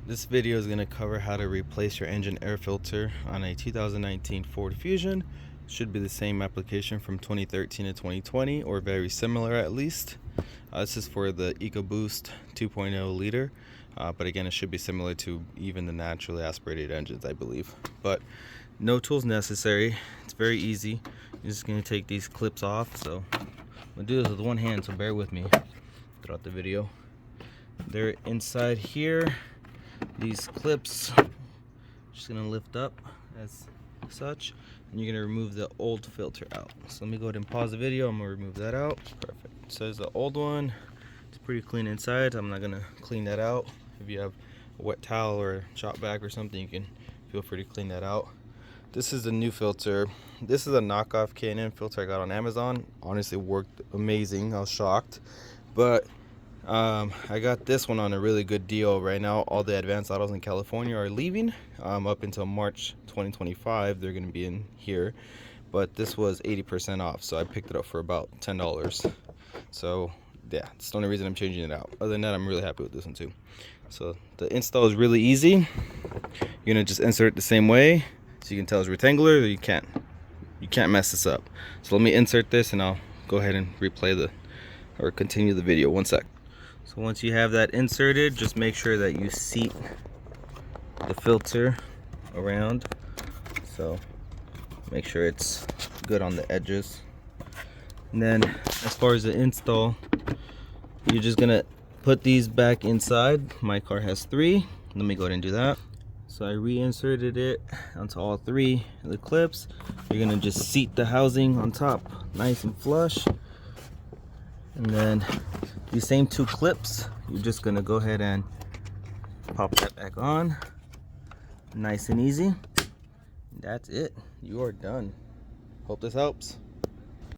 This video is going to cover how to replace your engine air filter on a 2019 Ford Fusion. Should be the same application from 2013 to 2020, or very similar at least. This is for the Ecoboost 2.0 liter, but again, it should be similar to even the naturally aspirated engines, I believe. But no tools necessary. It's very easy. You're just going to take these clips off. So I'm going to do this with one hand, so bear with me throughout the video. They're inside here. These clips, just gonna lift up as such, and you're gonna remove the old filter out. So let me go ahead and pause the video. I'm gonna remove that out. Perfect. So there's the old one. It's pretty clean inside. I'm not gonna clean that out. If you have a wet towel or a shop bag or something, you can feel free to clean that out. This is the new filter. This is a knockoff K&N filter I got on Amazon. Honestly, worked amazing. I was shocked, but I got this one on a really good deal right now. All the advanced autos in California are leaving up until March 2025. They're going to be in here, but this was 80% off, so I picked it up for about $10. So yeah, it's the only reason I'm changing it out. Other than that, I'm really happy with this one too. So the install is really easy. You're gonna just insert it the same way, so you can tell it's rectangular. Or you can't mess this up. So let me insert this, and I'll go ahead and continue the video. One sec. So once you have that inserted, just make sure that you seat the filter around. So make sure it's good on the edges. And then as far as the install, you're just gonna put these back inside. My car has 3. Let me go ahead and do that. So I reinserted it onto all 3 of the clips. You're gonna just seat the housing on top, nice and flush. And then these same 2 clips, you're just gonna go ahead and pop that back on. Nice and easy. That's it. You are done. Hope this helps.